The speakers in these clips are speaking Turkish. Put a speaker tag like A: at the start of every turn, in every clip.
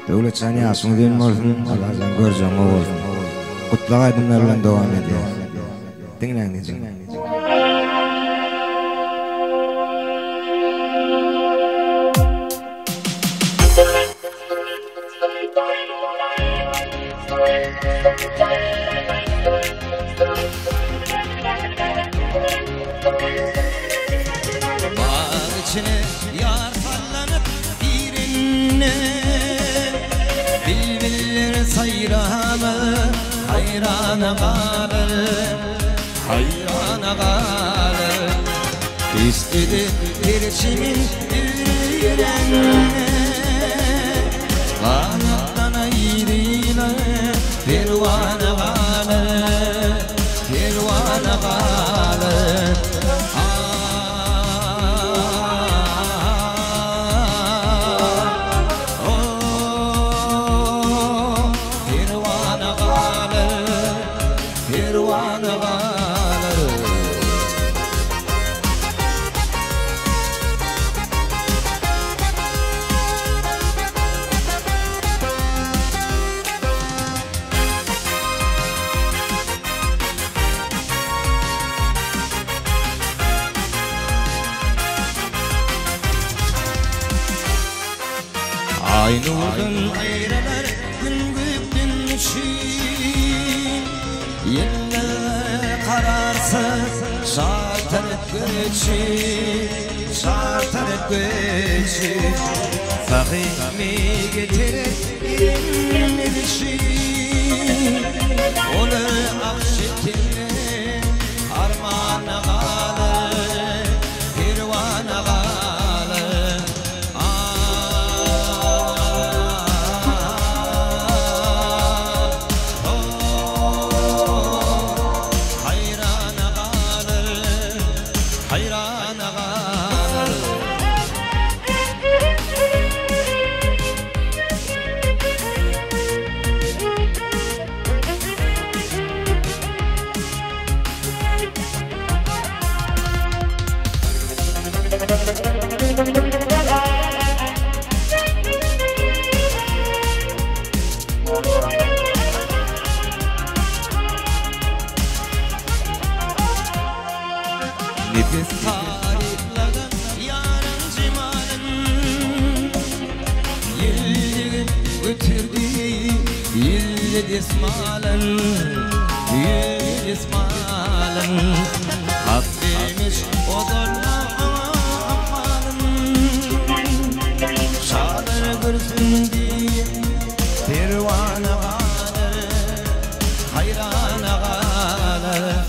A: Devletcan yaşını benim olsun, Allah'tan göreceğim o olsun. Kutlak aydınlarla devam ediyor. Dinlen diyeceğim.
B: Bağ içine yar sallanıp birine Bilbiller sayramı hayrana kalır Hayrana kalır İstedi girişimin yüreğine Kanattan ayrıyla pervana kalır Pervana kalır Aynı uzun ayrılar gün gökten düşün Yerler kararsız şartarak göçün Şartarak göçün Fakimi getirir yerine düşün Onu akşetirle armağana kalır Pervana kalır Nefes tarifladım yarın cimalın Yıllığı götürdü yıllı desmalın Yıllı desmalın Hakkıymış o zorla amalın Şadır görsün diye pervana kalır Hayrana kalır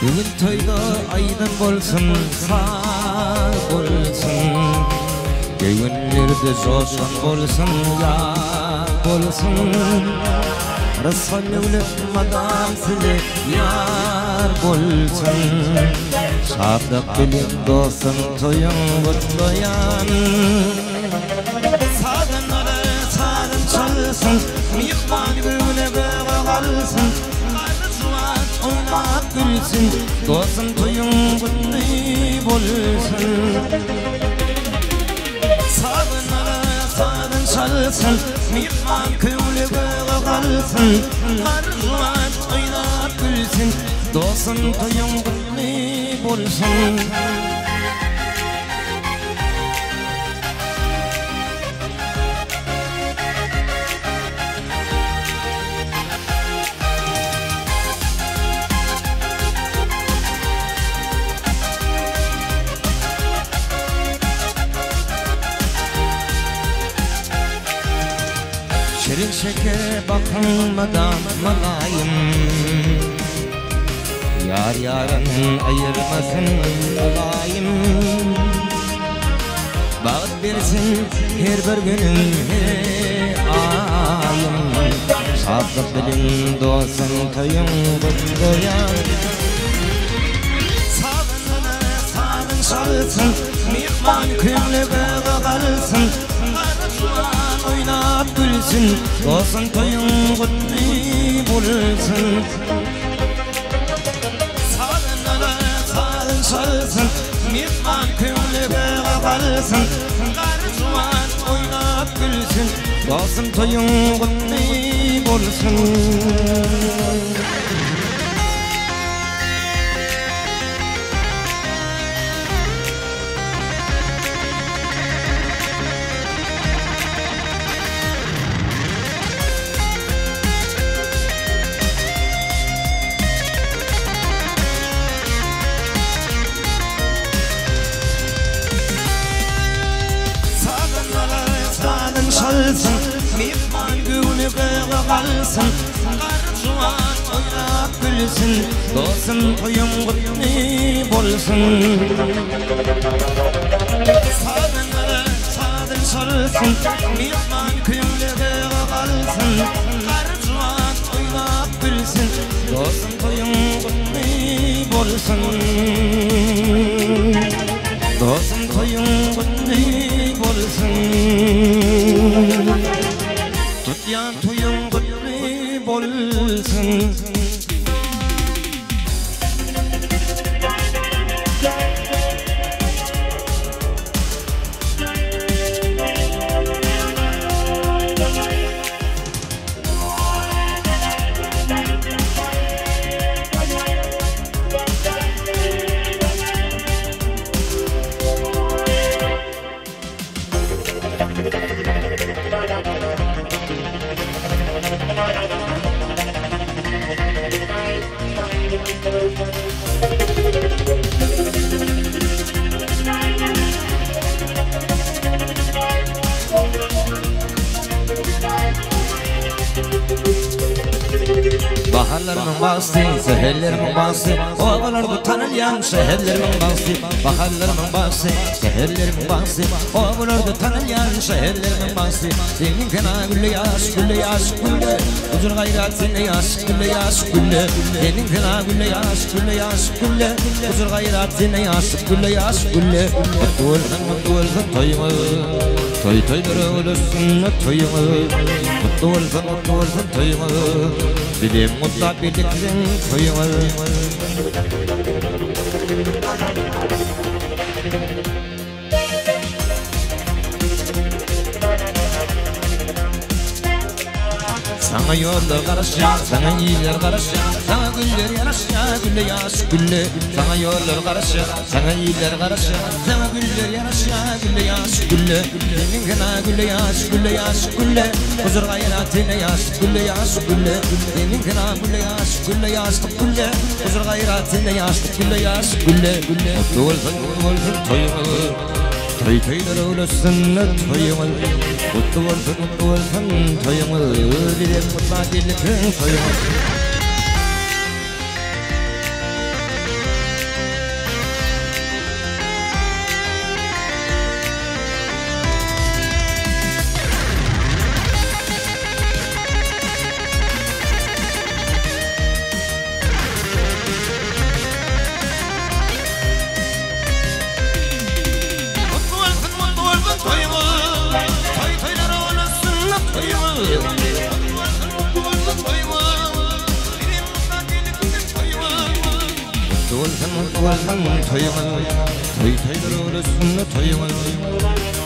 B: Bugün toyda aydın bolsun, sağ bolsun Göğünlerde coşan bolsun, ya bolsun Karısan evlenmeden size yar bolsun Şadak bilin dostum toyun kutlayan Sağınları sağın çalsın Mihman güne böyle kalsın Karısuat oynat gülsün Dostum toyun kutlu bolsun Sağınları sağın çalsın Mihman güne böyle kalsın Karısuat oynat gülsün Dostum toyun kutlu bolsun Şirin şekere bakılmadan malayım Yar yarın ayırmasın olayım Bağıt versin her bir günüm her ayım Şadlık bilin dostum toyun kutlayan Sağınını sağın çalsın Mihman küllüğe kalsın Karısuan oynat gülsün Dostum toyun kutlu bulsun Çalsın, mihman küllüğe kalsın Karısuan oynat gülsün Dostum toyun kutlu bulsun Çalsın, mihman güne kalsın Karısuan oynat gülsün Dostum toyun kutlu bolsun Sağınları sağın çalsın Mihman güne kalsın Karısuan oynat gülsün Dostum toyun kutlu bolsun Dostum toyun kutlu bolsun Tutyan toyun kutlu bolsun Baharlarımın bastı, seherlerimin bastı Oğularda tanıyan şehirlerimin bastı Baharlarımın bastı, seherlerimin bastı Oğularda tanıyan şehirlerimin bastı Senin kena gülle yaş, gülle yaş, gülle Huzur gayrat seninle yaş, gülle yaş, gülle Senin kena gülle yaş, gülle yaş, gülle Huzur gayrat seninle yaş, gülle yaş, gülle Mutlu olsun toyumu Toy toyları ölürsün toyumu Mutlu olsun toyumu Bilim mutlu birlikten toyumu Sana yollar karışacak, sana iyiler karışacak Sana güller yanaşacak, gülle yaş gülle Sana yollar karışacak, sana iyiler karışacak Sana güller yanaşacak, gülle yaş gülle Senin kına gülle yaş, gülle yaş gülle Huzur gayratine yaş, gülle yaş gülle Senin kına gülle yaş, gülle yaş gülle Huzur gayratine yaş, gülle yaş gülle Mutlu olsun toyumu Toy toyları ölürsün toyumu Mutlu olsun toyumu Bilim mutlu birlikten toyumu olsan toyuğa toy toy durursun toyuğa